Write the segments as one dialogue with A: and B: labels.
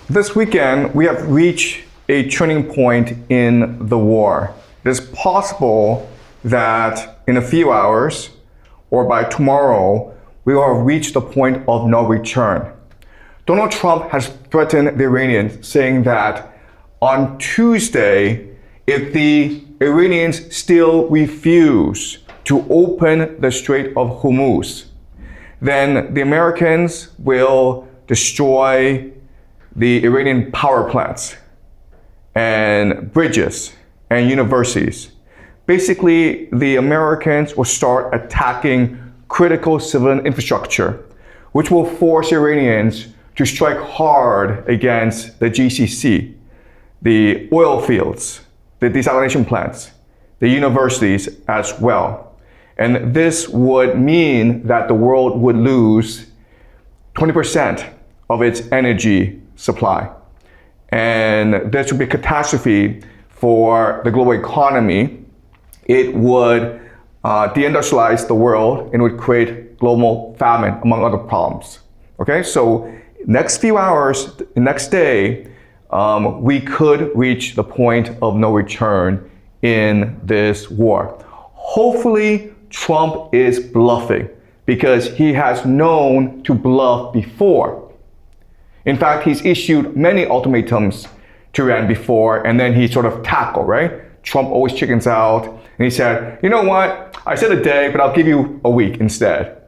A: This weekend, we have reached a turning point in the war. It is possible that in a few hours or by tomorrow, we will have reached the point of no return. Donald Trump has threatened the Iranians, saying that on Tuesday, if the Iranians still refuse to open the Strait of Hormuz, then the Americans will destroy the Iranian power plants and bridges and universities. Basically, the Americans will start attacking critical civilian infrastructure, which will force Iranians to strike hard against the GCC, the oil fields, the desalination plants, the universities as well. And this would mean that the world would lose 20% of its energy supply. And this would be a catastrophe for the global economy. It would deindustrialize the world and would create global famine, among other problems. Okay, so next few hours, the next day, we could reach the point of no return in this war. Hopefully, Trump is bluffing because he has known to bluff before. In fact, he's issued many ultimatums to Iran before, and then he sort of tackled, right? Trump always chickens out, and he said, you know what? I said a day, but I'll give you a week instead.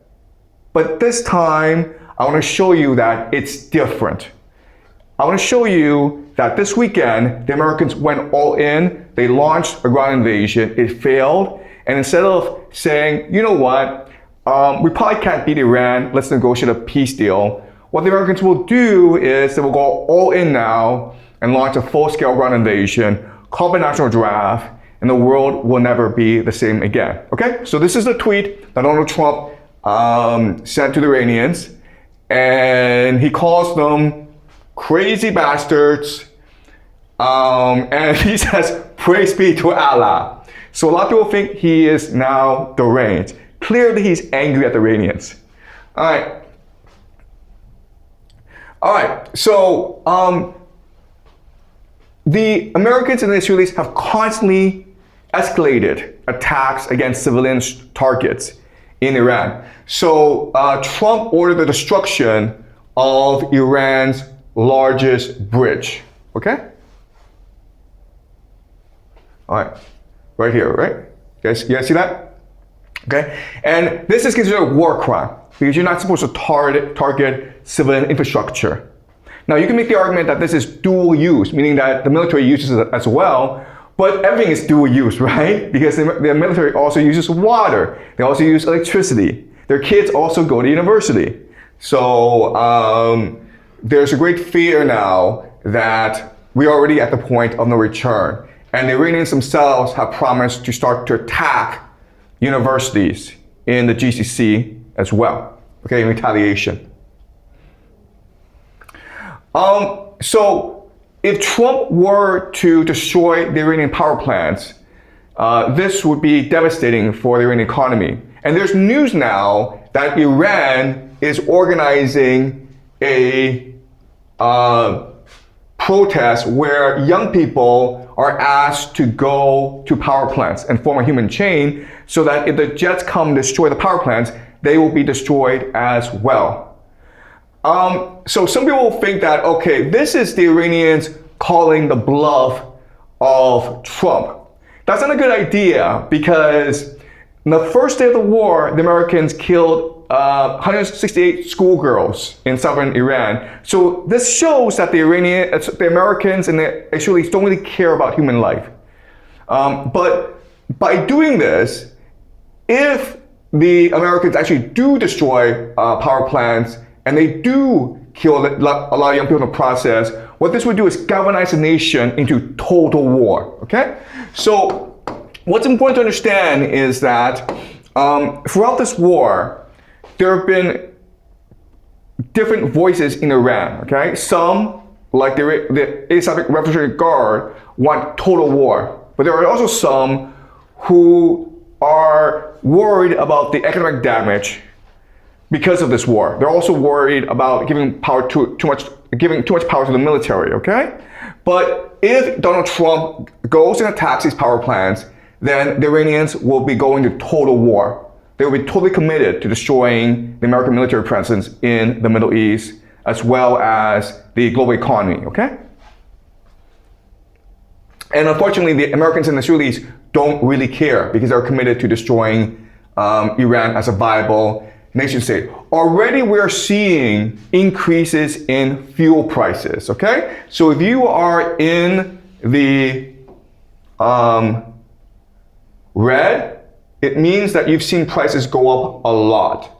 A: But this time, I want to show you that it's different. I want to show you that this weekend, the Americans went all in. They launched a ground invasion. It failed. And instead of saying, you know what, we probably can't beat Iran, let's negotiate a peace deal, what the Americans will do is they will go all in now and launch a full-scale ground invasion, call a national draft, and the world will never be the same again. Okay, so this is the tweet that Donald Trump sent to the Iranians, and he calls them crazy bastards, and he says, praise be to Allah. So a lot of people think he is now deranged. Clearly, he's angry at the Iranians. All right, so the Americans and the Israelis have constantly escalated attacks against civilian targets in Iran. So Trump ordered the destruction of Iran's largest bridge, okay? All right, right here, right? You guys see that? Okay, and this is considered a war crime because you're not supposed to target civilian infrastructure. Now, you can make the argument that this is dual use, meaning that the military uses it as well, but everything is dual use, right? Because the military also uses water. They also use electricity. Their kids also go to university. So there's a great fear now that we're already at the point of no return. And the Iranians themselves have promised to start to attack universities in the GCC as well, okay, in retaliation. So if Trump were to destroy the Iranian power plants, this would be devastating for the Iranian economy. And there's news now that Iran is organizing a protest where young people are asked to go to power plants and form a human chain so that if the jets come destroy the power plants, they will be destroyed as well. So some people think that, okay, this is the Iranians calling the bluff of Trump. That's not a good idea because on the first day of the war, the Americans killed 168 schoolgirls in southern Iran. So this shows that the Americans and the Israelis don't really care about human life. But by doing this, if the Americans actually do destroy power plants and they do kill a lot of young people in the process, what this would do is galvanize the nation into total war, okay? So what's important to understand is that throughout this war, there have been different voices in Iran, okay? Some, like the Islamic Revolutionary Guard, want total war. But there are also some who are worried about the economic damage because of this war. They're also worried about giving too much power to the military, okay? But if Donald Trump goes and attacks these power plants, then the Iranians will be going to total war. They will be totally committed to destroying the American military presence in the Middle East, as well as the global economy, okay? And unfortunately, the Americans and the Israelis don't really care because they're committed to destroying Iran as a viable nation state. Already we're seeing increases in fuel prices, okay? So if you are in the red, it means that you've seen prices go up a lot,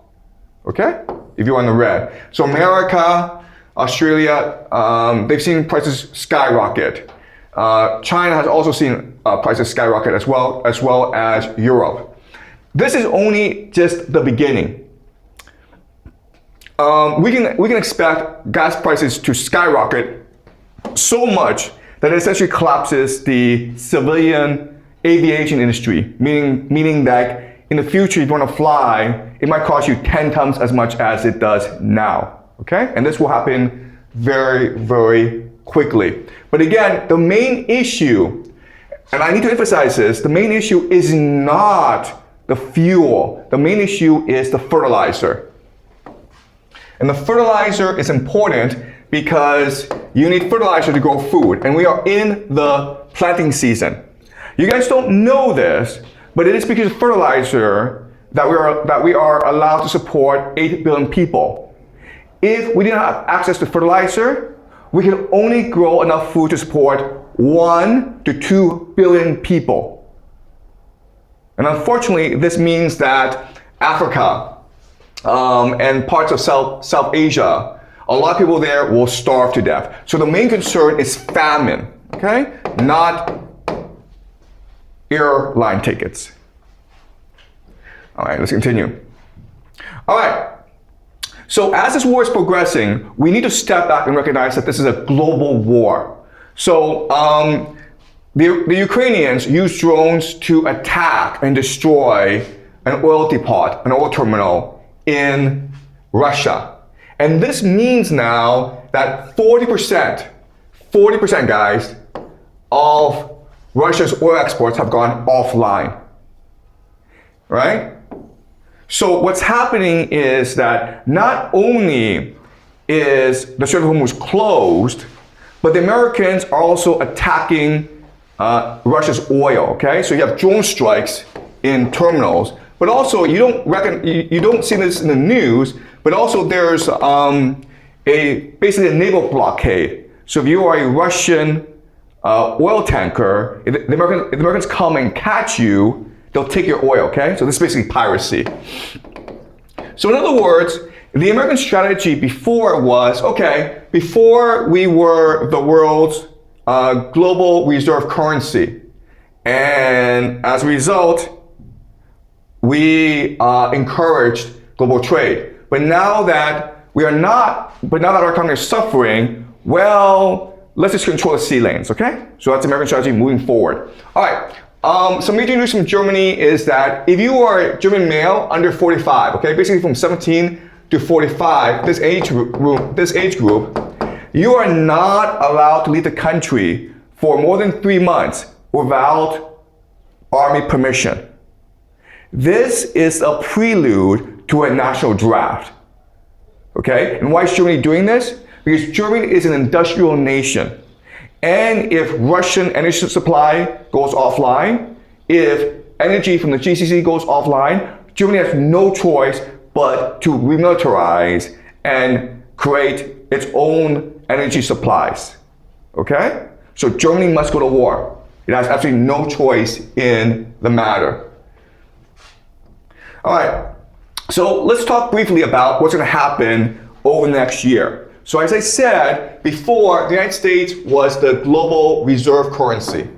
A: okay? If you're in the red. So America, Australia, they've seen prices skyrocket. China has also seen prices skyrocket as well as Europe. This is only just the beginning. We can expect gas prices to skyrocket so much that it essentially collapses the civilian aviation industry, meaning that in the future, if you want to fly, it might cost you 10 times as much as it does now, okay? And this will happen very, very quickly. But again, the main issue, and I need to emphasize this, the main issue is not the fuel. The main issue is the fertilizer. And the fertilizer is important because you need fertilizer to grow food. And we are in the planting season. You guys don't know this, but it is because of fertilizer that we are allowed to support 8 billion people. If we didn't have access to fertilizer, we can only grow enough food to support 1 to 2 billion people. And unfortunately, this means that Africa and parts of South Asia, a lot of people there will starve to death. So the main concern is famine, okay? Not airline tickets. All right, let's continue. All right, so as this war is progressing, we need to step back and recognize that this is a global war. So the Ukrainians use drones to attack and destroy an oil depot, an oil terminal in Russia. And this means now that 40%, guys, of Russia's oil exports have gone offline, right? So what's happening is that not only is the Strait of Hormuz closed, but the Americans are also attacking Russia's oil, okay? So you have drone strikes in terminals, but also you don't see this in the news, but also there's basically a naval blockade. So if you are a Russian oil tanker, if the Americans come and catch you, they'll take your oil, okay? So this is basically piracy. So in other words, the American strategy before was, okay, before we were the world's global reserve currency, and as a result, we encouraged global trade. But now that our economy is suffering, well, let's just control the sea lanes, okay? So that's the American strategy moving forward. All right. Some major news from Germany is that if you are a German male under 45, okay, basically from 17 to 45, this age group, you are not allowed to leave the country for more than 3 months without army permission. This is a prelude to a national draft, okay? And why is Germany doing this? Because Germany is an industrial nation. And if Russian energy supply goes offline, if energy from the GCC goes offline, Germany has no choice but to remilitarize and create its own energy supplies, okay? So Germany must go to war. It has absolutely no choice in the matter. All right, so let's talk briefly about what's going to happen over the next year. So as I said before, the United States was the global reserve currency.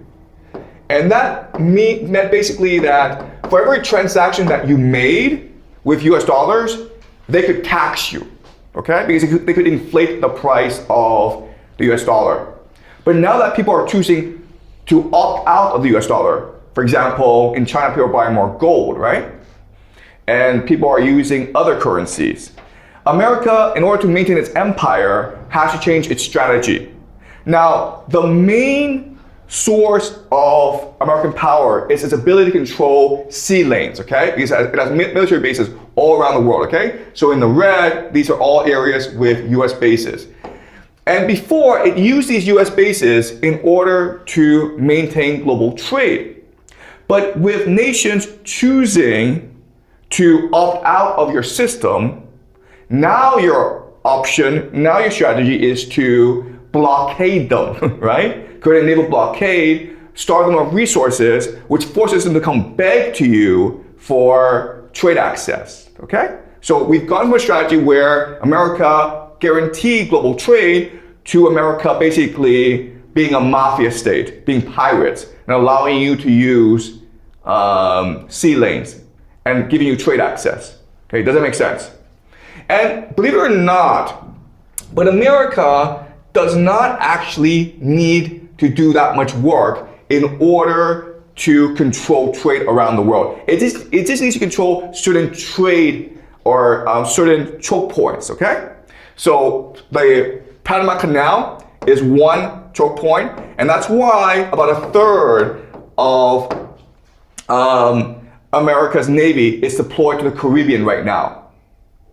A: And that meant basically that for every transaction that you made with US dollars, they could tax you, okay? Because they could inflate the price of the US dollar. But now that people are choosing to opt out of the US dollar, for example, in China, people are buying more gold, right? and people are using other currencies. America, in order to maintain its empire, has to change its strategy. Now, the main source of American power is its ability to control sea lanes, okay? Because it has military bases all around the world, okay? So in the red, these are all areas with US bases. And before, it used these US bases in order to maintain global trade. But with nations choosing to opt out of your system, now your strategy is to blockade them, right? Create a naval blockade, starve them of resources, which forces them to come beg to you for trade access, okay? So we've gone from a strategy where America guaranteed global trade to America basically being a mafia state, being pirates, and allowing you to use sea lanes and giving you trade access. Okay, does that make sense? And believe it or not, but America does not actually need to do that much work in order to control trade around the world. It just needs to control certain trade or certain choke points, okay? So the Panama Canal is one choke point, and that's why about a third of America's Navy is deployed to the Caribbean right now.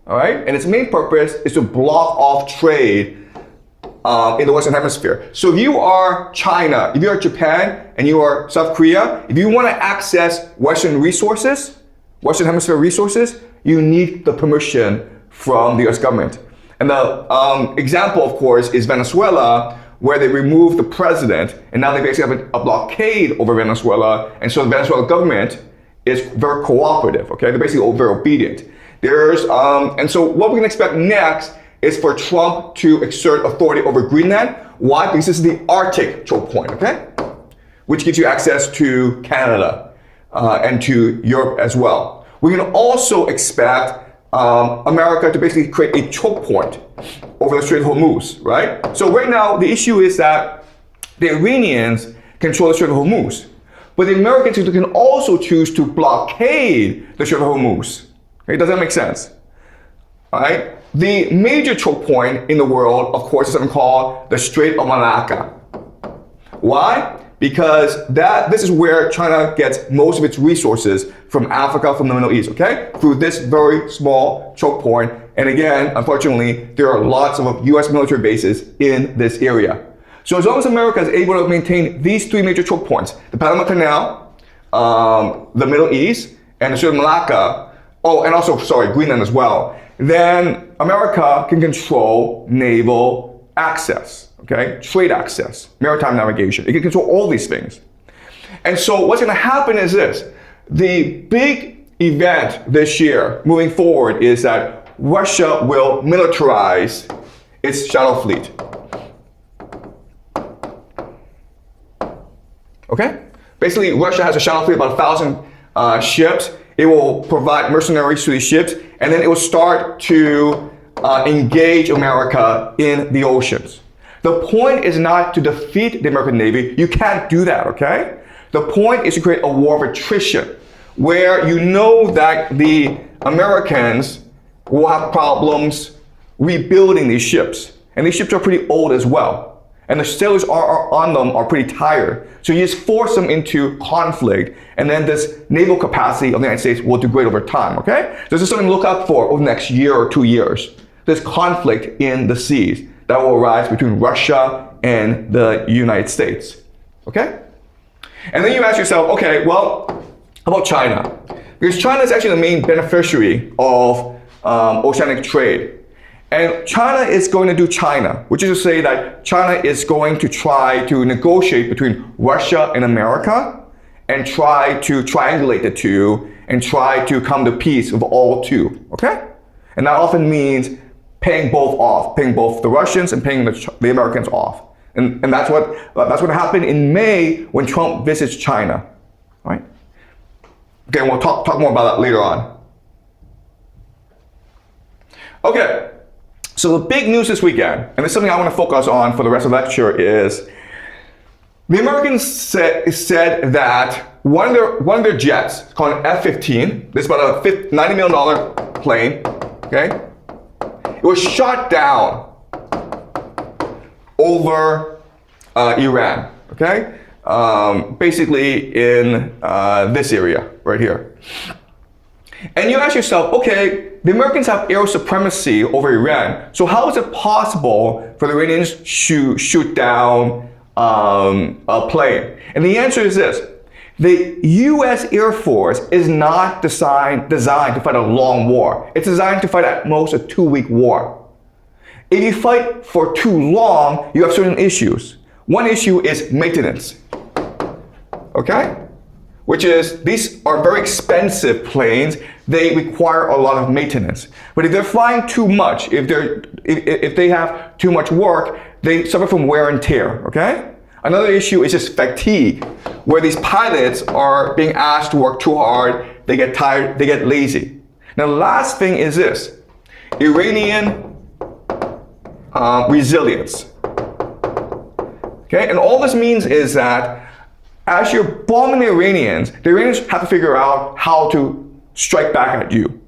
A: All right, and its main purpose is to block off trade in the Western Hemisphere. So if you are China, if you are Japan, and you are South Korea, if you want to access Western resources, Western Hemisphere resources, you need the permission from the US government. And the example, of course, is Venezuela, where they removed the president, and now they basically have a blockade over Venezuela, and so the Venezuelan government is very cooperative, okay? They're basically very obedient. And so what we can expect next is for Trump to exert authority over Greenland. Why? Because this is the Arctic choke point, okay? Which gives you access to Canada and to Europe as well. We can also expect America to basically create a choke point over the Strait of Hormuz, right? So right now, the issue is that the Iranians control the Strait of Hormuz, but the Americans can also choose to blockade the Strait of Hormuz. Okay, does that make sense? All right. The major choke point in the world, of course, is something called the Strait of Malacca. Why? Because this is where China gets most of its resources from Africa, from the Middle East, okay? Through this very small choke point. And again, unfortunately, there are lots of US military bases in this area. So as long as America is able to maintain these three major choke points, the Panama Canal, the Middle East, and the Strait of Malacca, and also, Greenland as well, then America can control naval access, okay? Trade access, maritime navigation. It can control all these things. And so what's gonna happen is this. The big event this year, moving forward, is that Russia will militarize its shadow fleet. Okay? Basically, Russia has a shadow fleet of about 1,000 ships. It will provide mercenaries to these ships, and then it will start to engage America in the oceans. The point is not to defeat the American Navy. You can't do that, okay? The point is to create a war of attrition, where you know that the Americans will have problems rebuilding these ships. And these ships are pretty old as well. And the sailors on them are pretty tired. So you just force them into conflict, and then this naval capacity of the United States will degrade over time, okay? So this is something to look out for over the next year or 2 years. This conflict in the seas that will arise between Russia and the United States, okay? And then you ask yourself, okay, well, how about China? Because China is actually the main beneficiary of oceanic trade. And China is going to do China, which is to say that China is going to try to negotiate between Russia and America and try to triangulate the two and try to come to peace with all two, okay? And that often means paying both off, paying both the Russians and paying the Americans off. And that's what happened in May when Trump visits China, right? Okay, we'll talk more about that later on. Okay. So the big news this weekend, and it's something I want to focus on for the rest of the lecture, is the Americans said that one of their jets, it's called an F-15. This is about a $90 million plane, okay? It was shot down over Iran, okay? Basically in this area right here. And you ask yourself, okay, the Americans have air supremacy over Iran, so how is it possible for the Iranians to shoot down a plane? And the answer is this: the US Air Force is not designed to fight a long war. It's designed to fight at most a 2-week war. If you fight for too long, you have certain issues. One issue is maintenance, okay? Which is, these are very expensive planes. They require a lot of maintenance. But if they're flying too much, if they have too much work, they suffer from wear and tear, okay? Another issue is just fatigue, where these pilots are being asked to work too hard, they get tired, they get lazy. Now, the last thing is this: Iranian resilience. Okay, and all this means is that as you're bombing the Iranians have to figure out how to strike back at you.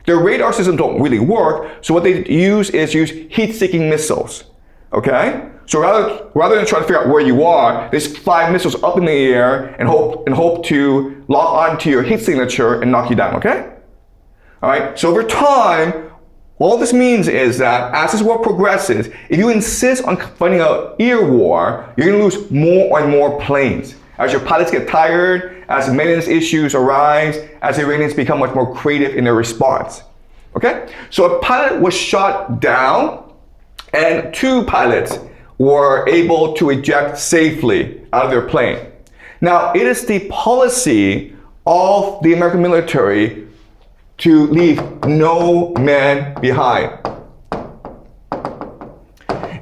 A: Their radar systems don't really work, so what they use is heat-seeking missiles. Okay? So rather than trying to figure out where you are, they just fly missiles up in the air and hope to lock onto your heat signature and knock you down, okay? Alright, so over time, all this means is that as this war progresses, if you insist on fighting an air war, you're gonna lose more and more planes. As your pilots get tired, as maintenance issues arise, as the Iranians become much more creative in their response. Okay? So a pilot was shot down, and 2 pilots were able to eject safely out of their plane. Now, it is the policy of the American military to leave no man behind.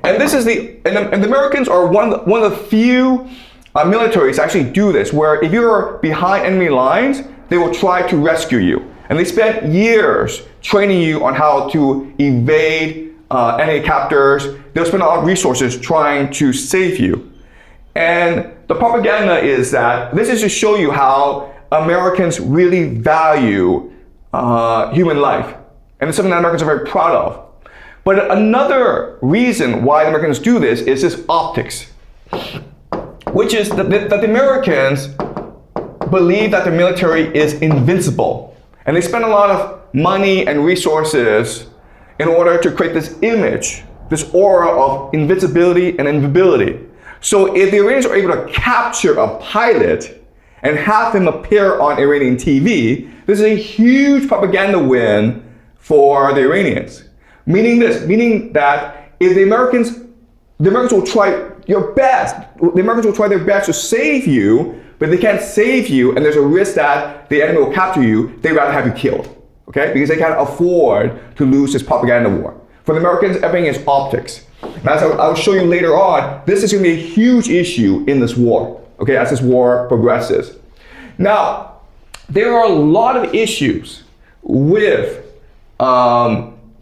A: And this is and the Americans are one of the few militaries actually do this, where if you're behind enemy lines, they will try to rescue you. And they spent years training you on how to evade enemy captors. They'll spend a lot of resources trying to save you. And the propaganda is that this is to show you how Americans really value human life. And it's something that Americans are very proud of. But another reason why the Americans do this is this optics, which is that the Americans believe that the military is invincible. And they spend a lot of money and resources in order to create this image, this aura of invincibility and invisibility. So if the Iranians are able to capture a pilot and have him appear on Iranian TV, this is a huge propaganda win for the Iranians. Meaning that if the Americans will try your best. The Americans will try their best to save you, but if they can't save you and there's a risk that the enemy will capture you, they'd rather have you killed, okay? Because they can't afford to lose this propaganda war. For the Americans, everything is optics. And as I'll show you later on, this is going to be a huge issue in this war, okay, as this war progresses. Now, there are a lot of issues with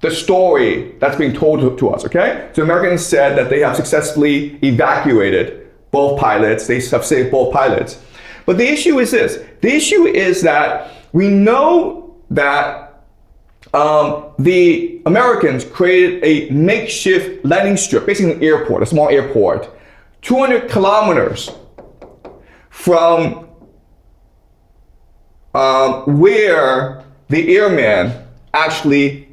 A: the story that's being told to us, okay? So Americans said that they have successfully evacuated both pilots. They have saved both pilots. But the issue is this. The issue is that we know that the Americans created a makeshift landing strip, basically an airport, a small airport, 200 kilometers from where the airman actually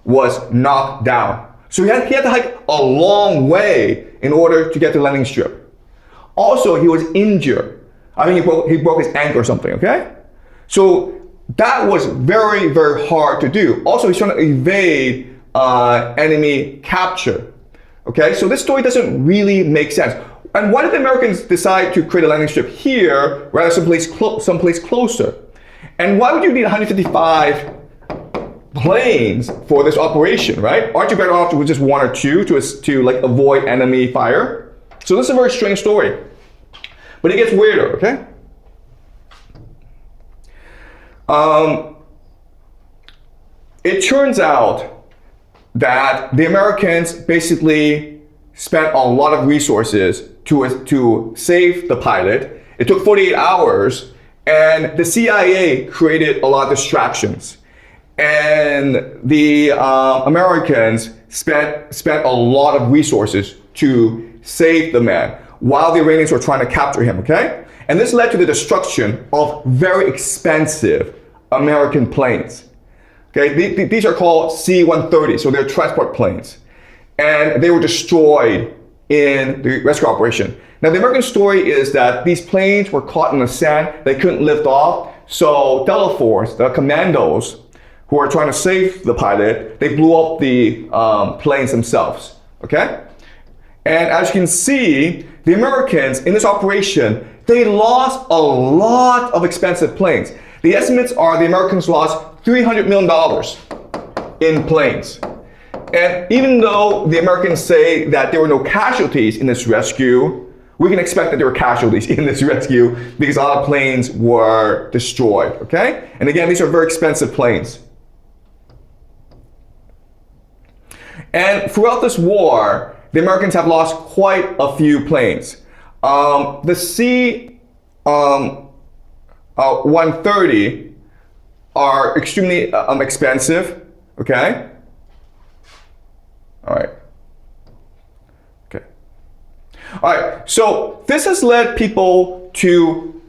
A: was knocked down. So he had to hike a long way in order to get to the landing strip. Also, he was injured. I think he broke his ankle or something, okay? So that was very, very hard to do. Also, he's trying to evade enemy capture, okay? So this story doesn't really make sense. And why did the Americans decide to create a landing strip here rather than someplace closer? And why would you need 155 planes for this operation, right? Aren't you better off with just 1 or 2 to like avoid enemy fire? So this is a very strange story, but it gets weirder, okay? It turns out that the Americans basically spent a lot of resources to save the pilot. It took 48 hours, And the CIA created a lot of distractions. And the Americans spent a lot of resources to save the man while the Iranians were trying to capture him, okay? And this led to the destruction of very expensive American planes. Okay, these are called C-130, so they're transport planes. And they were destroyed in the rescue operation. Now, the American story is that these planes were caught in the sand. They couldn't lift off. So Delta Force, the commandos who are trying to save the pilot, they blew up the planes themselves, okay? And as you can see, the Americans in this operation, they lost a lot of expensive planes. The estimates are the Americans lost $300 million in planes. And even though the Americans say that there were no casualties in this rescue, we can expect that there were casualties in this rescue because a lot of planes were destroyed, okay? And again, these are very expensive planes. And throughout this war, the Americans have lost quite a few planes. The C-130 are extremely expensive, okay? All right. Okay. All right, so this has led people to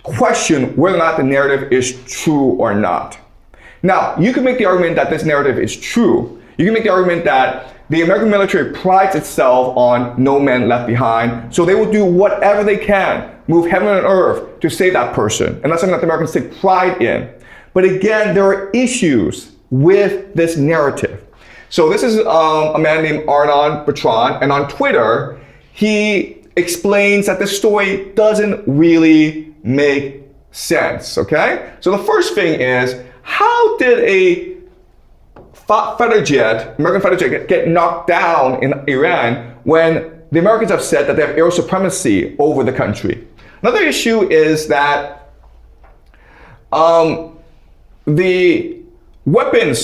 A: question whether or not the narrative is true or not. Now, you can make the argument that this narrative is true. You can make the argument that the American military prides itself on no man left behind, so they will do whatever they can, move heaven and earth to save that person. And that's something that the Americans take pride in. But again, there are issues with this narrative. So this is a man named Arnon Bertrand, and on Twitter, he explains that this story doesn't really make sense, okay? So the first thing is, how did a fighter jet, American fighter jet, get knocked down in Iran when the Americans have said that they have air supremacy over the country? Another issue is that the weapons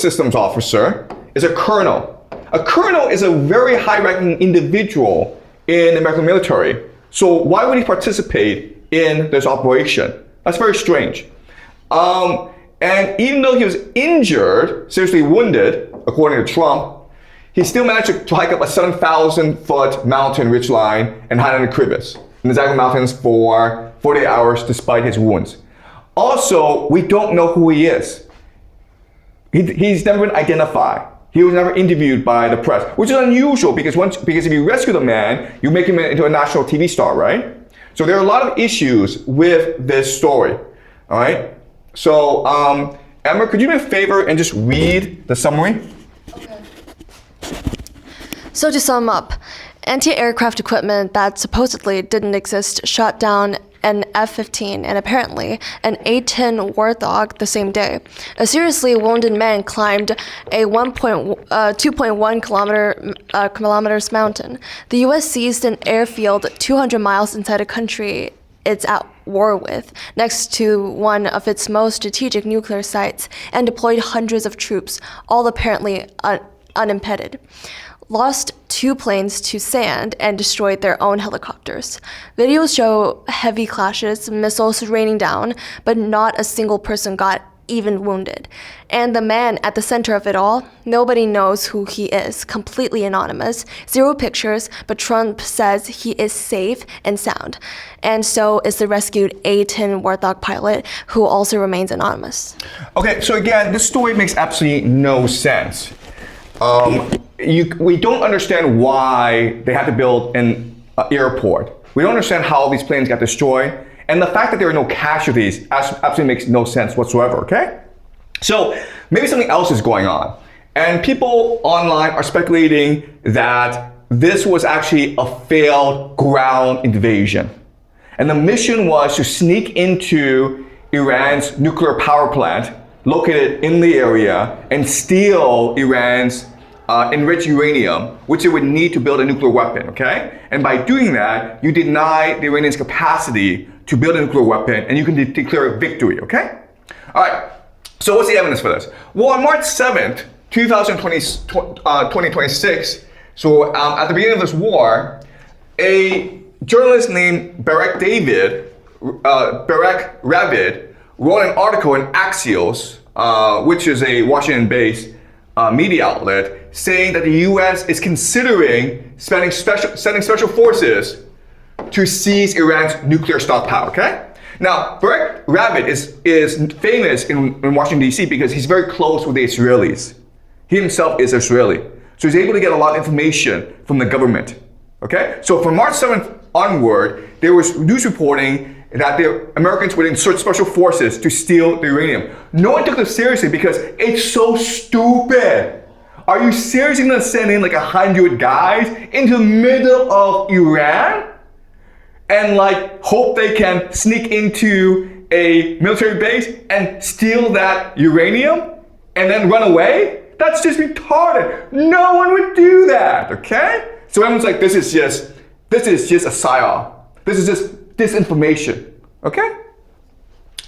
A: systems officer is a colonel. A colonel is a very high-ranking individual in the American military. So why would he participate in this operation? That's very strange. And even though he was injured, seriously wounded, according to Trump, he still managed to hike up a 7,000-foot mountain ridgeline and hide in a crevice in the Zagros Mountains for 48 hours despite his wounds. Also, we don't know who he is. He's never been identified. He was never interviewed by the press, which is unusual because if you rescue the man, you make him into a national TV star, right? So there are a lot of issues with this story, all right? So, Emma, could you do me a favor and just read the summary?
B: Okay. So to sum up, anti-aircraft equipment that supposedly didn't exist shot down an F-15 and apparently an A-10 Warthog the same day. A seriously wounded man climbed a 2.1 kilometers mountain. The U.S. seized an airfield 200 miles inside a country it's at war with, next to one of its most strategic nuclear sites, and deployed hundreds of troops, all apparently unimpeded. Lost 2 planes to sand and destroyed their own helicopters. Videos show heavy clashes, missiles raining down, but not a single person got even wounded. And the man at the center of it all, nobody knows who he is, completely anonymous, 0 pictures, but Trump says he is safe and sound. And so is the rescued A-10 Warthog pilot, who also remains anonymous.
A: Okay, so again, this story makes absolutely no sense. We don't understand why they had to build an airport. We don't understand how these planes got destroyed. And the fact that there are no casualties absolutely makes no sense whatsoever, okay? So maybe something else is going on. And people online are speculating that this was actually a failed ground invasion. And the mission was to sneak into Iran's nuclear power plant located in the area and steal Iran's enriched uranium, which it would need to build a nuclear weapon, okay? And by doing that, you deny the Iranians' capacity to build a nuclear weapon, and you can declare a victory, okay? All right, so what's the evidence for this? Well, on March 7th, 2026, so at the beginning of this war, a journalist named Barak David Barack Ravid wrote an article in Axios, which is a Washington-based media outlet, saying that the U.S. is considering sending special forces to seize Iran's nuclear stockpile. Okay. Now, Barack Ravid is famous in Washington, D.C. because he's very close with the Israelis. He himself is Israeli. So he's able to get a lot of information from the government. Okay? So from March 7th onward, there was news reporting that the Americans would insert special forces to steal the uranium. No one took this seriously because it's so stupid. Are you seriously going to send in like 100 guys into the middle of Iran? And like hope they can sneak into a military base and steal that uranium and then run away? That's just retarded. No one would do that, okay? So everyone's like, this is just a psyop. This is just disinformation, okay?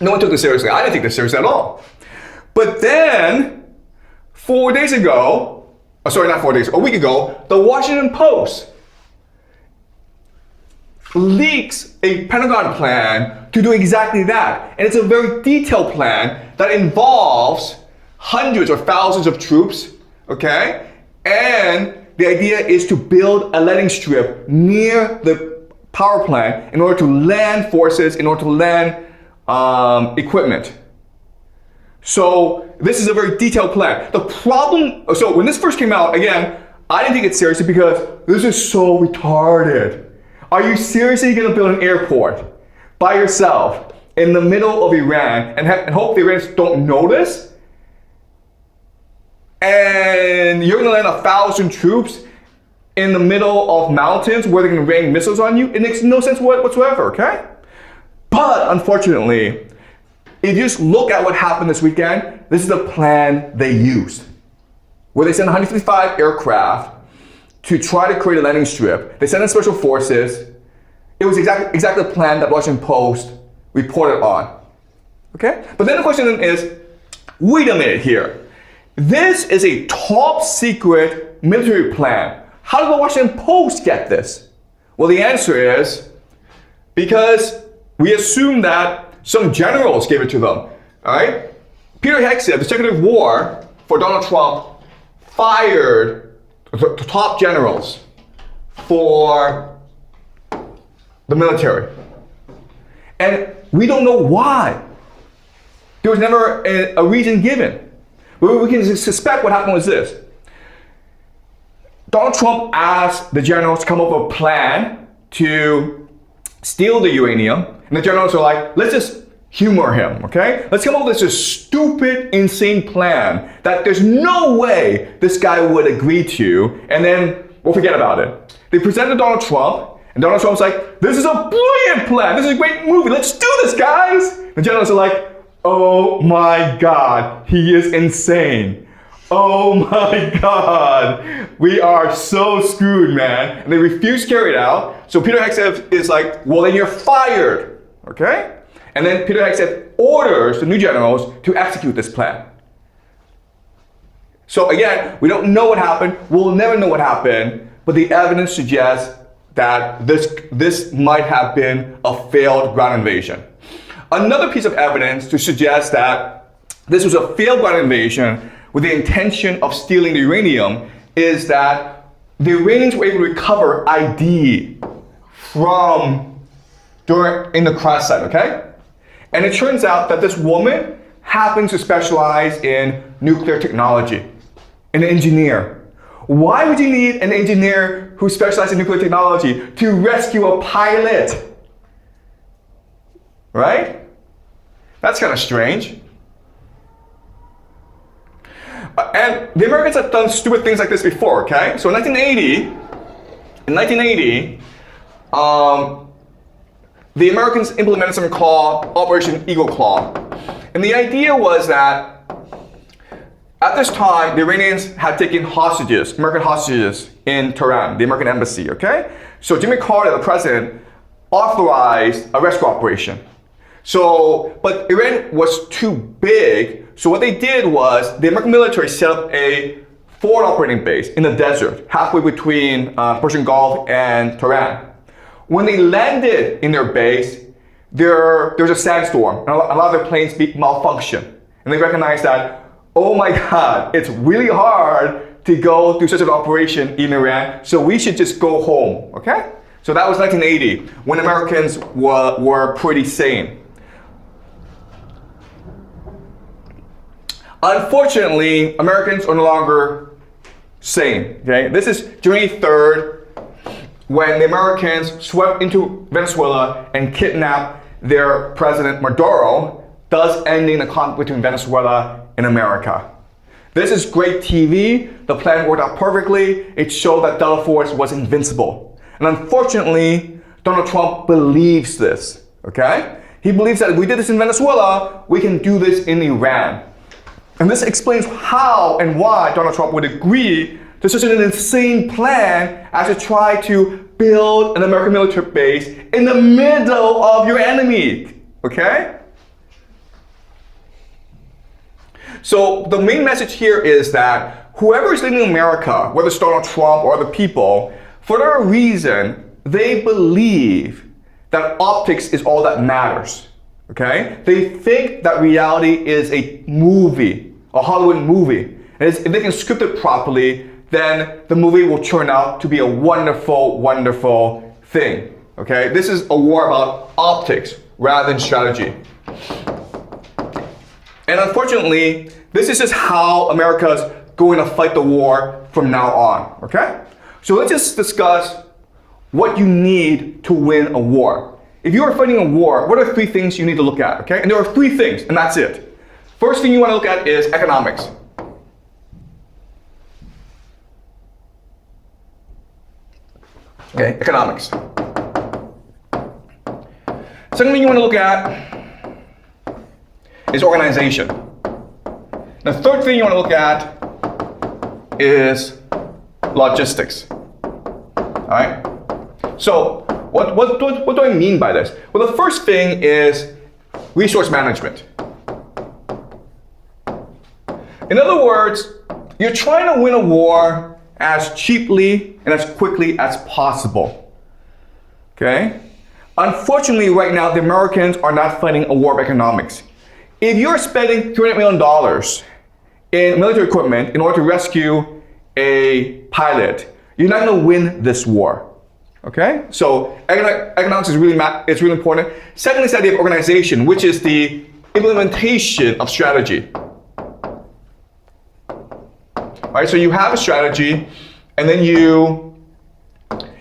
A: No one took this seriously. I didn't take this seriously at all. But then, 4 days ago, a week ago, the Washington Post leaks a Pentagon plan to do exactly that. And it's a very detailed plan that involves hundreds or thousands of troops, okay? And the idea is to build a landing strip near the power plant in order to land forces, in order to land equipment. So this is a very detailed plan. The problem, so when this first came out, again, I didn't take it seriously because this is so retarded. Are you seriously going to build an airport by yourself in the middle of Iran and hope the Iranians don't notice? And you're going to land 1,000 troops in the middle of mountains where they're going to rain missiles on you? It makes no sense whatsoever, okay? But unfortunately, if you just look at what happened this weekend, this is the plan they used, where they sent 155 aircraft to try to create a landing strip. They sent in special forces. It was exactly the plan that Washington Post reported on. Okay? But then the question is, wait a minute here. This is a top secret military plan. How did the Washington Post get this? Well, the answer is because we assume that some generals gave it to them. All right? Peter Hegseth, the Secretary of War for Donald Trump, fired the top generals for the military. And we don't know why. There was never a reason given. But we can suspect what happened was this. Donald Trump asked the generals to come up with a plan to steal the uranium. And the generals are like, let's just humor him, okay? Let's come up with this stupid, insane plan that there's no way this guy would agree to, and then we'll forget about it. They presented Donald Trump, and Donald Trump's like, this is a brilliant plan. This is a great movie. Let's do this, guys. The generals are like, oh my God, he is insane. Oh my God, we are so screwed, man. And they refuse to carry it out. So Peter Hegseth is like, well, then you're fired, okay? And then Peter Hegseth orders the new generals to execute this plan. So again, we don't know what happened. We'll never know what happened, but the evidence suggests that this might have been a failed ground invasion. Another piece of evidence to suggest that this was a failed ground invasion with the intention of stealing the uranium is that the Iranians were able to recover ID in the crash site, okay? And it turns out that this woman happens to specialize in nuclear technology, an engineer. Why would you need an engineer who specializes in nuclear technology to rescue a pilot? Right? That's kind of strange. And the Americans have done stupid things like this before, okay? So in 1980, the Americans implemented something called Operation Eagle Claw. And the idea was that at this time, the Iranians had taken hostages, American hostages in Tehran, the American embassy, okay? So Jimmy Carter, the president, authorized a rescue operation. So, but Iran was too big, so what they did was the American military set up a forward operating base in the desert, halfway between Persian Gulf and Tehran. When they landed in their base, there's a sandstorm and a lot of their planes malfunction. And they recognize that, oh my God, it's really hard to go through such an operation in Iran, so we should just go home, okay? So that was 1980, when Americans were pretty sane. Unfortunately, Americans are no longer sane, okay? This is January 3rd, when the Americans swept into Venezuela and kidnapped their president Maduro, thus ending the conflict between Venezuela and America. This is great TV. The plan worked out perfectly. It showed that Delta Force was invincible. And unfortunately, Donald Trump believes this, okay? He believes that if we did this in Venezuela, we can do this in Iran. And this explains how and why Donald Trump would agree to such an insane plan as to try to build an American military base in the middle of your enemy, okay? So the main message here is that whoever is leading America, whether it's Donald Trump or other people, for whatever reason, they believe that optics is all that matters, okay? They think that reality is a movie, a Hollywood movie. And if they can script it properly, then the movie will turn out to be a wonderful, wonderful thing, okay? This is a war about optics rather than strategy. And unfortunately, this is just how America's going to fight the war from now on, okay? So let's just discuss what you need to win a war. If you are fighting a war, what are 3 things you need to look at, okay? And there are 3 things, and that's it. First thing you want to look at is economics. Okay, economics. Second thing you want to look at is organization. The third thing you want to look at is logistics. All right? So what do I mean by this? Well, the first thing is resource management. In other words, you're trying to win a war as cheaply and as quickly as possible. Okay? Unfortunately, right now, the Americans are not fighting a war of economics. If you're spending $300 million in military equipment in order to rescue a pilot, you're not going to win this war. Okay? So economics is really important. Secondly, is the idea of organization, which is the implementation of strategy. Right? So you have a strategy, and then you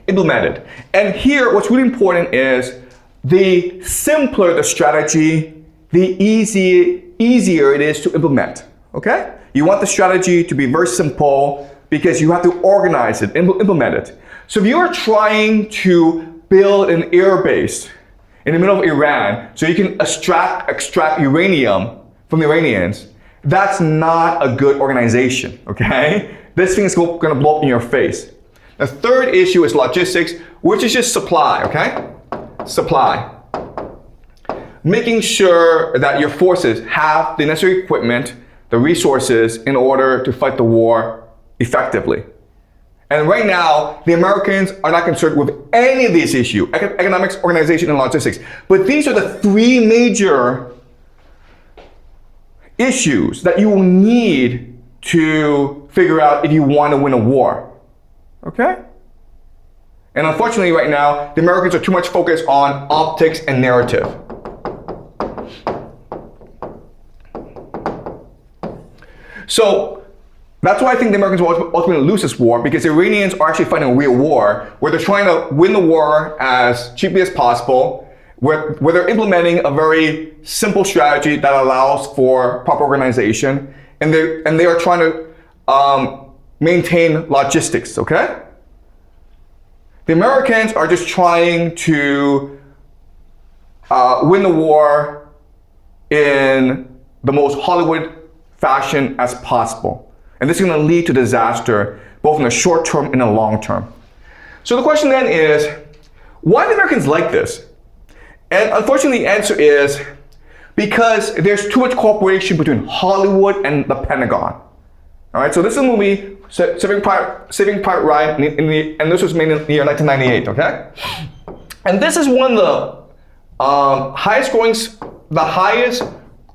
A: implement it. And here, what's really important is the simpler the strategy, the easier it is to implement. Okay? You want the strategy to be very simple because you have to organize it, implement it. So if you're trying to build an air base in the middle of Iran so you can extract uranium from the Iranians, that's not a good organization, okay? This thing is going to blow up in your face. The third issue is logistics, which is just supply, okay? Supply. Making sure that your forces have the necessary equipment, the resources in order to fight the war effectively. And right now, the Americans are not concerned with any of these issues, economics, organization, and logistics. But these are the 3 major issues that you will need to figure out if you want to win a war. Okay? And unfortunately, right now, the Americans are too much focused on optics and narrative. So that's why I think the Americans will ultimately lose this war, because the Iranians are actually fighting a real war where they're trying to win the war as cheaply as possible, where they're implementing a very simple strategy that allows for proper organization, and they are trying to maintain logistics, okay? The Americans are just trying to win the war in the most Hollywood fashion as possible. And this is going to lead to disaster, both in the short term and the long term. So the question then is, why do the Americans like this? And unfortunately, the answer is because there's too much cooperation between Hollywood and the Pentagon. All right, so this is a movie, Saving Private Ryan, and this was made in the year 1998, okay? And this is one of the the highest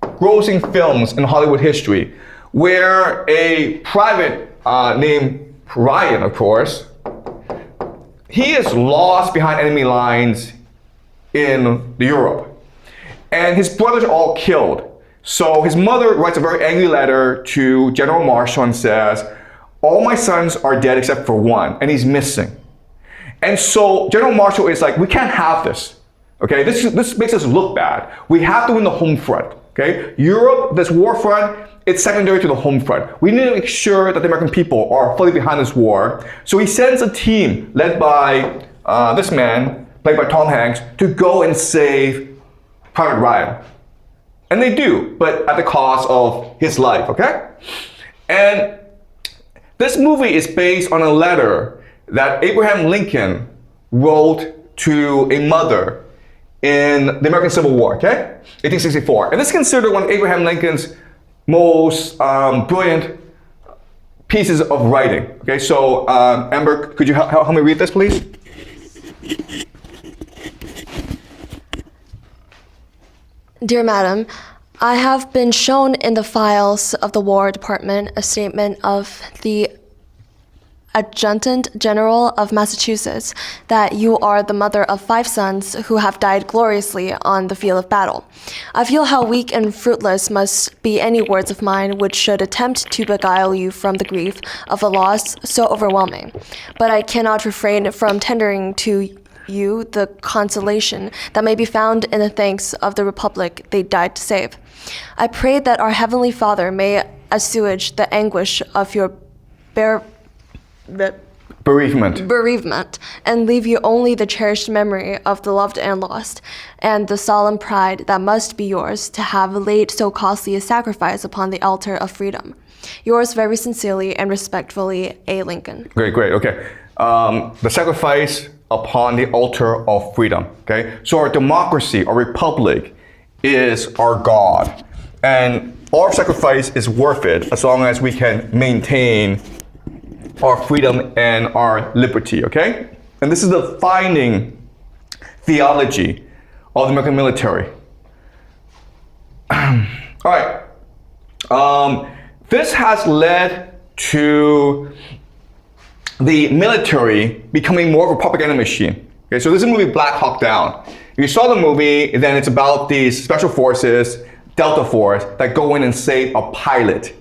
A: grossing films in Hollywood history, where a private named Ryan, of course, he is lost behind enemy lines in Europe. And his brothers are all killed. So his mother writes a very angry letter to General Marshall and says, all my sons are dead except for one, and he's missing. And so General Marshall is like, we can't have this. Okay, this makes us look bad. We have to win the home front. Okay, Europe, this war front, it's secondary to the home front. We need to make sure that the American people are fully behind this war. So he sends a team led by this man, played by Tom Hanks, to go and save Private Ryan. And they do, but at the cost of his life, okay? And this movie is based on a letter that Abraham Lincoln wrote to a mother in the American Civil War, okay? 1864. And this is considered one of Abraham Lincoln's most brilliant pieces of writing. Okay, so Amber, could you help me read this, please?
B: Dear Madam, I have been shown in the files of the War Department a statement of the Adjutant General of Massachusetts that you are the mother of 5 sons who have died gloriously on the field of battle. I feel how weak and fruitless must be any words of mine which should attempt to beguile you from the grief of a loss so overwhelming. But I cannot refrain from tendering to you the consolation that may be found in the thanks of the Republic they died to save. I pray that our Heavenly Father may assuage the anguish of your bereavement and leave you only the cherished memory of the loved and lost, and the solemn pride that must be yours to have laid so costly a sacrifice upon the altar of freedom. Yours very sincerely and respectfully, A. Lincoln.
A: Great, okay. The sacrifice upon the altar of freedom, okay? So our democracy, our republic, is our God. And our sacrifice is worth it as long as we can maintain our freedom and our liberty, okay? And this is the defining theology of the American military. All right. This has led to the military becoming more of a propaganda machine. Okay, so this is the movie Black Hawk Down. If you saw the movie, then it's about these special forces, Delta Force, that go in and save a pilot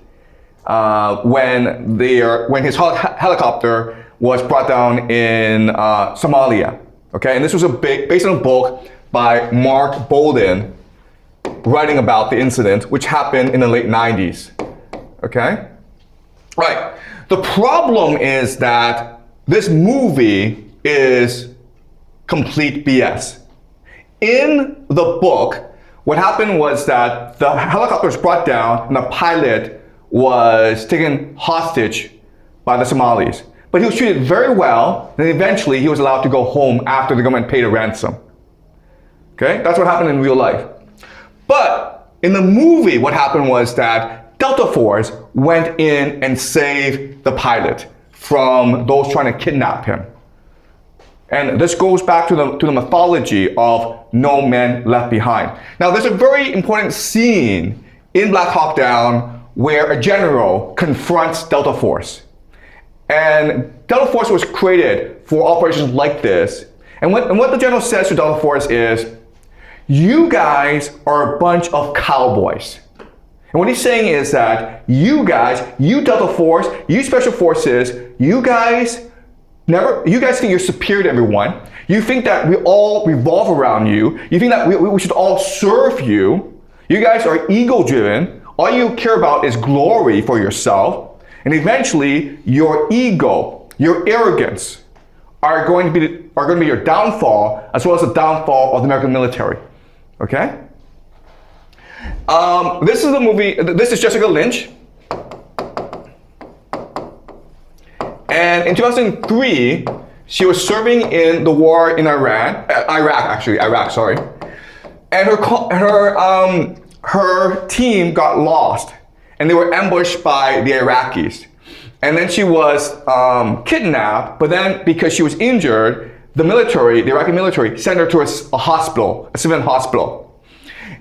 A: when his helicopter was brought down in Somalia. Okay, and this was based on a book by Mark Bolden, writing about the incident, which happened in the late 90s. Okay, right. The problem is that this movie is complete BS. In the book, what happened was that the helicopter was brought down and the pilot was taken hostage by the Somalis. But he was treated very well, and eventually he was allowed to go home after the government paid a ransom. Okay, that's what happened in real life. But in the movie, what happened was that Delta Force went in and saved the pilot from those trying to kidnap him. And this goes back to the mythology of no man left behind. Now, there's a very important scene in Black Hawk Down where a general confronts Delta Force. And Delta Force was created for operations like this. And what the general says to Delta Force is, you guys are a bunch of cowboys. And what he's saying is that you guys, you Delta Force, you Special Forces, you guys think you're superior to everyone. You think that we all revolve around you. You think that we should all serve you. You guys are ego-driven. All you care about is glory for yourself. And eventually, your ego, your arrogance, are going to be your downfall, as well as the downfall of the American military. Okay? This is the movie. This is Jessica Lynch. And in 2003, she was serving in the war in Iraq. And her team got lost, and they were ambushed by the Iraqis. And then she was kidnapped, but then because she was injured, the military, the Iraqi military, sent her to a hospital, a civilian hospital.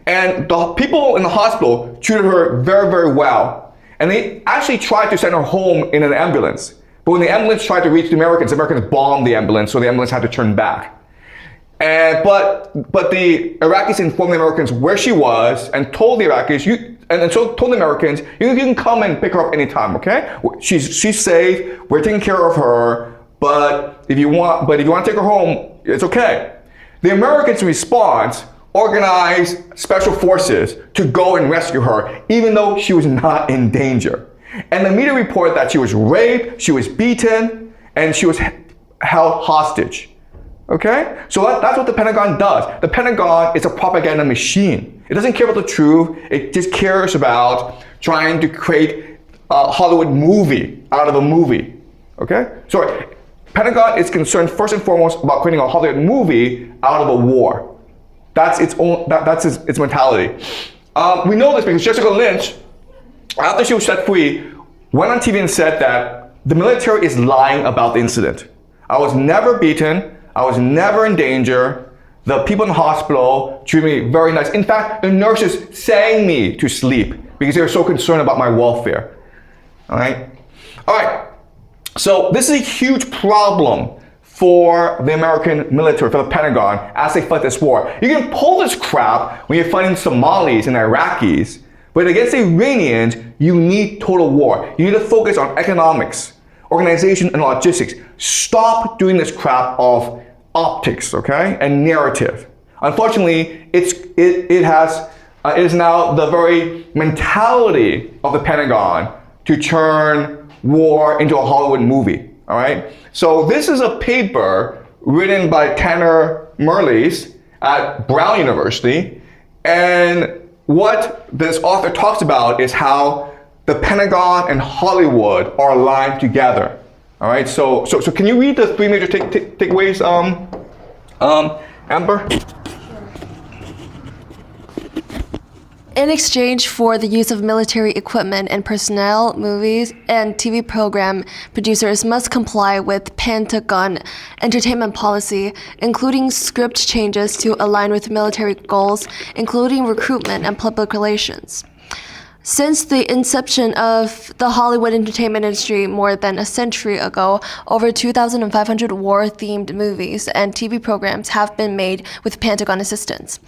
A: And the people in the hospital treated her very, very well. And they actually tried to send her home in an ambulance. But when the ambulance tried to reach the Americans bombed the ambulance, so the ambulance had to turn back. But the Iraqis informed the Americans where she was and told the Iraqis, told the Americans, you can come and pick her up anytime, okay? She's safe, we're taking care of her, but if you want to take her home, it's okay. The Americans' in response organized special forces to go and rescue her, even though she was not in danger. And the media reported that she was raped, she was beaten, and she was held hostage. Okay? So that's what the Pentagon does. The Pentagon is a propaganda machine. It doesn't care about the truth. It just cares about trying to create a Hollywood movie out of a movie. Okay? So Pentagon is concerned first and foremost about creating a Hollywood movie out of a war. That's its mentality. We know this because Jessica Lynch, after she was set free, went on TV and said that the military is lying about the incident. I was never beaten. I was never in danger. The people in the hospital treated me very nice. In fact, the nurses sang me to sleep because they were so concerned about my welfare. All right. So this is a huge problem for the American military, for the Pentagon, as they fight this war. You can pull this crap when you're fighting Somalis and Iraqis, but against the Iranians, you need total war. You need to focus on economics, organization, and logistics. Stop doing this crap of optics, okay, and narrative. Unfortunately, it is now the very mentality of the Pentagon to turn war into a Hollywood movie. All right. So this is a paper written by Tanner Merlis at Brown University, and what this author talks about is how the Pentagon and Hollywood are aligned together. All right. So can you read the three major takeaways, Amber?
B: In exchange for the use of military equipment and personnel, movies and TV program producers must comply with Pentagon entertainment policy, including script changes to align with military goals, including recruitment and public relations. Since the inception of the Hollywood entertainment industry more than a century ago, over 2,500 war-themed movies and TV programs have been made with Pentagon assistance.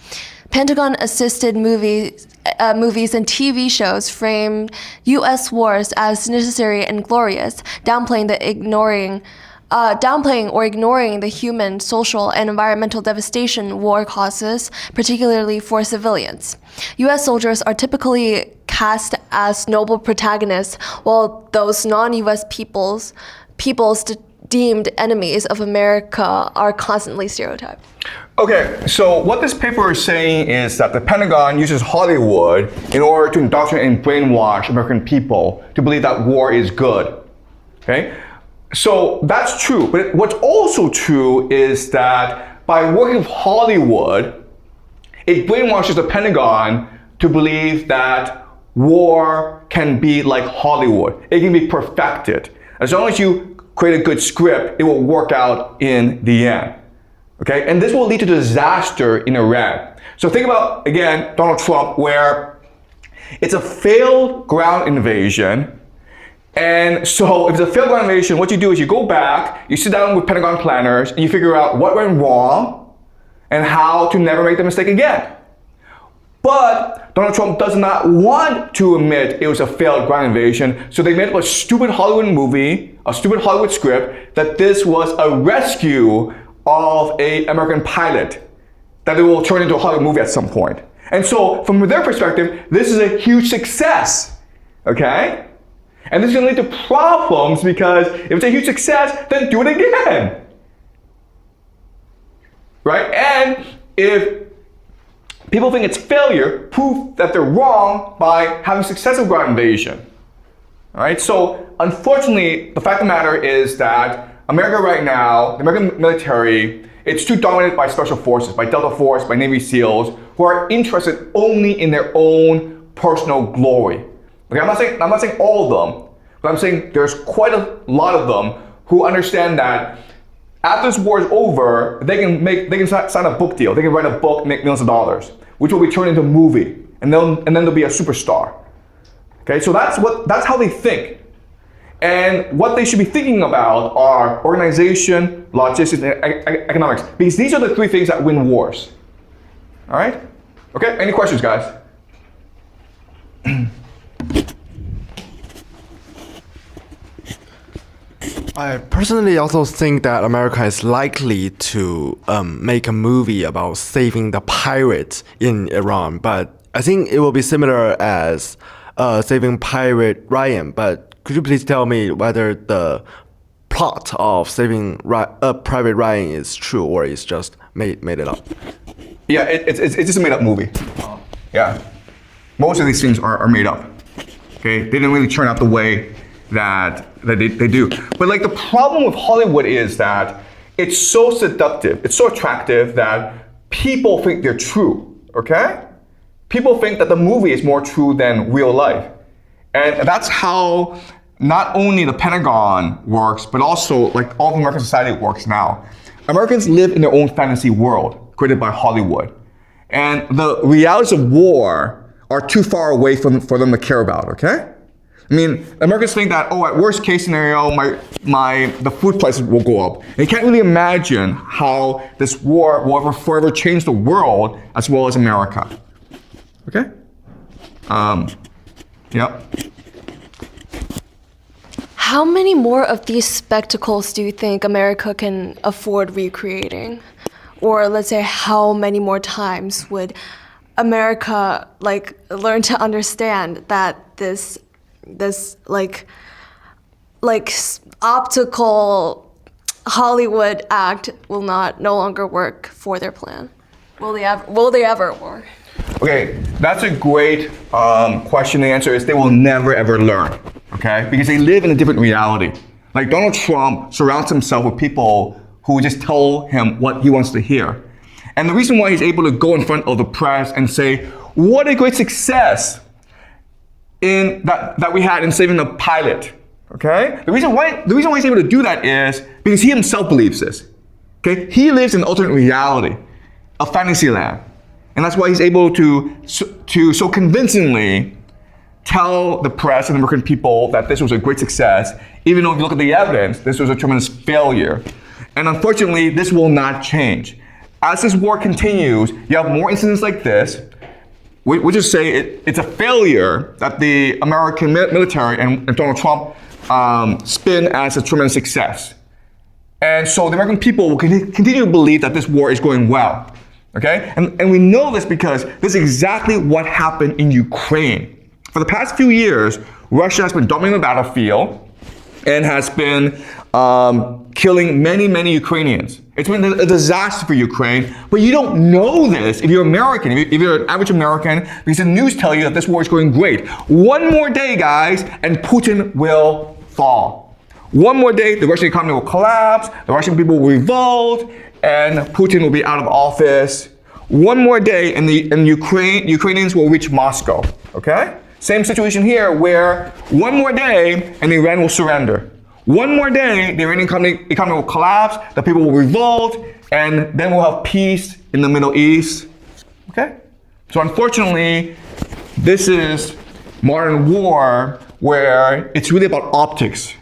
B: Pentagon-assisted movies and TV shows framed U.S. wars as necessary and glorious, downplaying or ignoring the human, social, and environmental devastation war causes, particularly for civilians. U.S. soldiers are typically cast as noble protagonists, while those non-U.S. peoples deemed enemies of America are constantly stereotyped.
A: Okay, so what this paper is saying is that the Pentagon uses Hollywood in order to indoctrinate and brainwash American people to believe that war is good. Okay? So that's true, but what's also true is that by working with Hollywood, it brainwashes the Pentagon to believe that war can be like Hollywood. It can be perfected. As long as you create a good script, it will work out in the end. Okay, and this will lead to disaster in Iran. So think about, again, Donald Trump, where it's a failed ground invasion. And so if it's a failed ground invasion, what you do is you go back, you sit down with Pentagon planners, and you figure out what went wrong and how to never make the mistake again. But Donald Trump does not want to admit it was a failed ground invasion, so they made up a stupid Hollywood movie, a stupid Hollywood script, that this was a rescue of an American pilot, that it will turn into a Hollywood movie at some point. And so from their perspective, this is a huge success, okay? And this is gonna lead to problems because if it's a huge success, then do it again, right? And if people think it's failure, prove that they're wrong by having successful ground invasion, all right? So unfortunately, the fact of the matter is that America right now, the American military, it's too dominated by special forces, by Delta Force, by Navy SEALs, who are interested only in their own personal glory. Okay, I'm not saying all of them, but I'm saying there's quite a lot of them who understand that after this war is over, they can sign a book deal. They can write a book, make millions of dollars, which will be turned into a movie, and then they'll be a superstar. Okay, so that's how they think. And what they should be thinking about are organization, logistics, and economics, because these are the three things that win wars. All right? Okay, any questions, guys?
C: I personally also think that America is likely to make a movie about saving the pirates in Iran, but I think it will be similar as Saving Pirate Ryan. But could you please tell me whether the plot of Saving Private Ryan is true or is just made it up?
A: Yeah, it's just a made up movie. Yeah, most of these things are made up. Okay, they didn't really turn out the way that they do. But like the problem with Hollywood is that it's so seductive, it's so attractive that people think they're true, okay? People think that the movie is more true than real life. And that's how not only the Pentagon works, but also like all of American society works now. Americans live in their own fantasy world created by Hollywood. And the realities of war are too far away for them to care about, okay? I mean, Americans think that, oh, at worst case scenario, the food prices will go up. And you can't really imagine how this war will ever forever change the world as well as America. Okay? Yep.
B: How many more of these spectacles do you think America can afford recreating? Or let's say, how many more times would America learn to understand that this optical Hollywood act will no longer work for their plan? Will they ever work?
A: Okay, that's a great question. The answer is they will never ever learn, okay? Because they live in a different reality. Like Donald Trump surrounds himself with people who just tell him what he wants to hear. And the reason why he's able to go in front of the press and say, what a great success that we had in saving the pilot, okay? The reason why he's able to do that is because he himself believes this, okay? He lives in an alternate reality, a fantasy land. And that's why he's able to so convincingly tell the press and American people that this was a great success, even though if you look at the evidence, this was a tremendous failure. And unfortunately, this will not change. As this war continues, you have more incidents like this. We just say it's a failure that the American military and Donald Trump spin as a tremendous success. And so the American people will continue to believe that this war is going well. Okay? And we know this because this is exactly what happened in Ukraine. For the past few years, Russia has been dominating the battlefield and has been killing many Ukrainians. It's been a disaster for Ukraine, but you don't know this if you're American, if you're an average American, because the news tell you that this war is going great. One more day, guys, and Putin will fall. One more day, the Russian economy will collapse, the Russian people will revolt, and Putin will be out of office. One more day, and Ukrainians will reach Moscow, okay? Same situation here, where one more day, and Iran will surrender. One more day, the Iranian economy will collapse, the people will revolt, and then we'll have peace in the Middle East. Okay? So unfortunately, this is modern war where it's really about optics.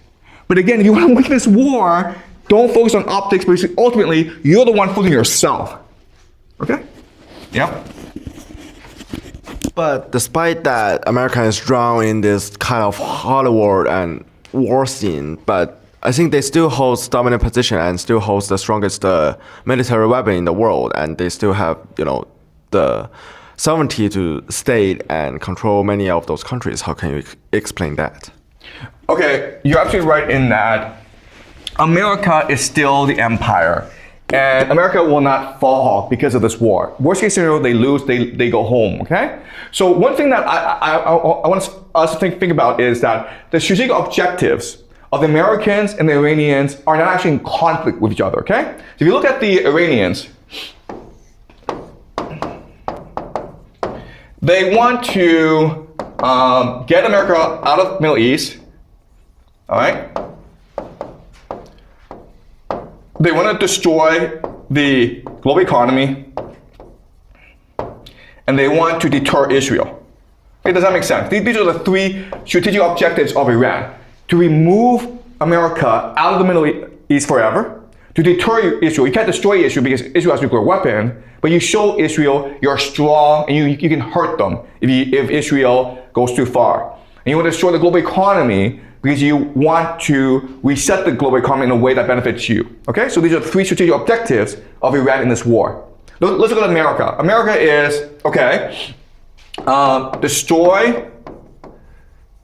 A: But again, if you want to win this war, don't focus on optics because ultimately, you're the one fooling yourself. Okay? Yep.
C: But despite that, America is drawn in this kind of Hollywood and war scene, but I think they still hold dominant position and still holds the strongest military weapon in the world, and they still have, the sovereignty to state and control many of those countries. How can you explain that?
A: Okay, you're absolutely right in that America is still the empire, and America will not fall because of this war. Worst case scenario, they lose, they go home, okay? So one thing that I want us to think about is that the strategic objectives of the Americans and the Iranians are not actually in conflict with each other, okay? So if you look at the Iranians, they want to get America out of the Middle East, all right? they want to destroy the global economy, and they want to deter Israel. Okay, does that make sense? These are the three strategic objectives of Iran. To remove America out of the Middle East forever, to deter Israel. You can't destroy Israel because Israel has a nuclear weapon, but you show Israel you're strong and you can hurt them if Israel goes too far. And you want to destroy the global economy because you want to reset the global economy in a way that benefits you. Okay, so these are the three strategic objectives of Iran in this war. Let's look at America. America is, okay, destroy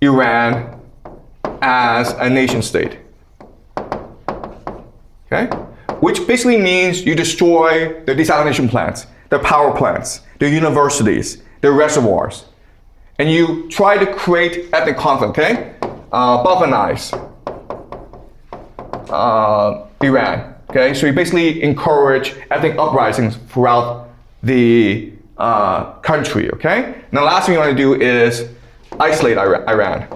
A: Iran as a nation state. Okay? Which basically means you destroy their desalination plants, their power plants, their universities, their reservoirs. And you try to create ethnic conflict, okay? Balkanize Iran, okay? So you basically encourage ethnic uprisings throughout the country, okay? And the last thing you want to do is isolate Iran.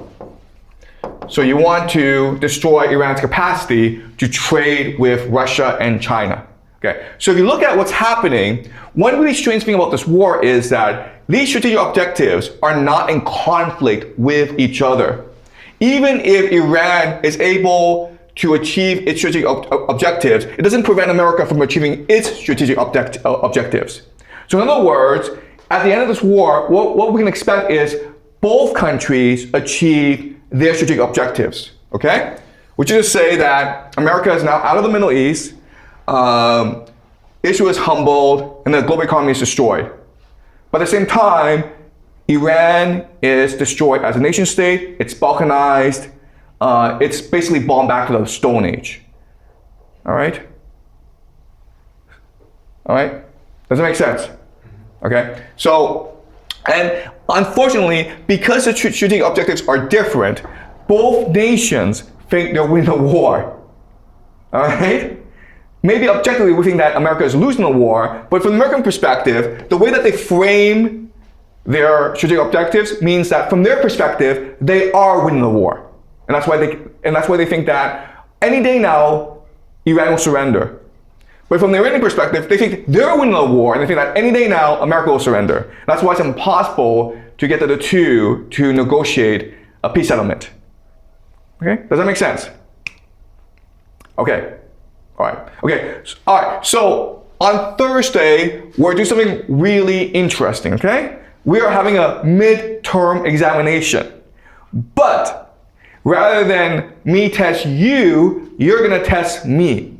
A: So you want to destroy Iran's capacity to trade with Russia and China. Okay. So if you look at what's happening, one really strange thing about this war is that these strategic objectives are not in conflict with each other. Even if Iran is able to achieve its strategic objectives, it doesn't prevent America from achieving its strategic objectives. So in other words, at the end of this war, what we can expect is both countries achieve their strategic objectives, okay? Which is to say that America is now out of the Middle East, Israel is humbled, and the global economy is destroyed. But at the same time, Iran is destroyed as a nation state, it's balkanized, it's basically bombed back to the Stone Age. All right? All right? Does that make sense? Okay? So, and unfortunately, because the strategic objectives are different, both nations think they're winning the war. All right? Maybe objectively we think that America is losing the war, but from the American perspective, the way that they frame their strategic objectives means that from their perspective, they are winning the war. And that's why they think that any day now, Iran will surrender. But from the Iranian perspective, they think they're winning the war, and they think that any day now, America will surrender. That's why it's impossible to get the two to negotiate a peace settlement. Okay, does that make sense? Okay, all right. Okay, all right. So on Thursday, we're doing something really interesting. Okay, we are having a midterm examination, but rather than me test you, you're gonna test me.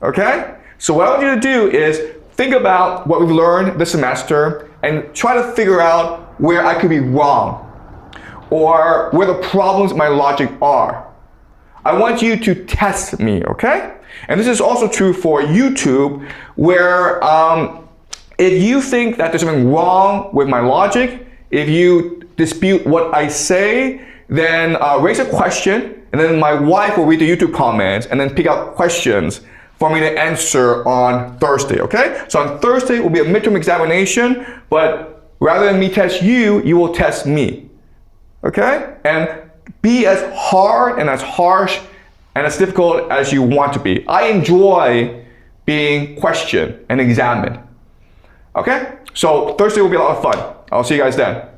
A: Okay? So what I want you to do is think about what we've learned this semester and try to figure out where I could be wrong or where the problems in my logic are. I want you to test me, okay? And this is also true for YouTube, where if you think that there's something wrong with my logic, if you dispute what I say, then raise a question, and then my wife will read the YouTube comments and then pick out questions for me to answer on Thursday, okay? So on Thursday will be a midterm examination, but rather than me test you, you will test me, okay? And be as hard and as harsh and as difficult as you want to be. I enjoy being questioned and examined, okay? So Thursday will be a lot of fun. I'll see you guys then.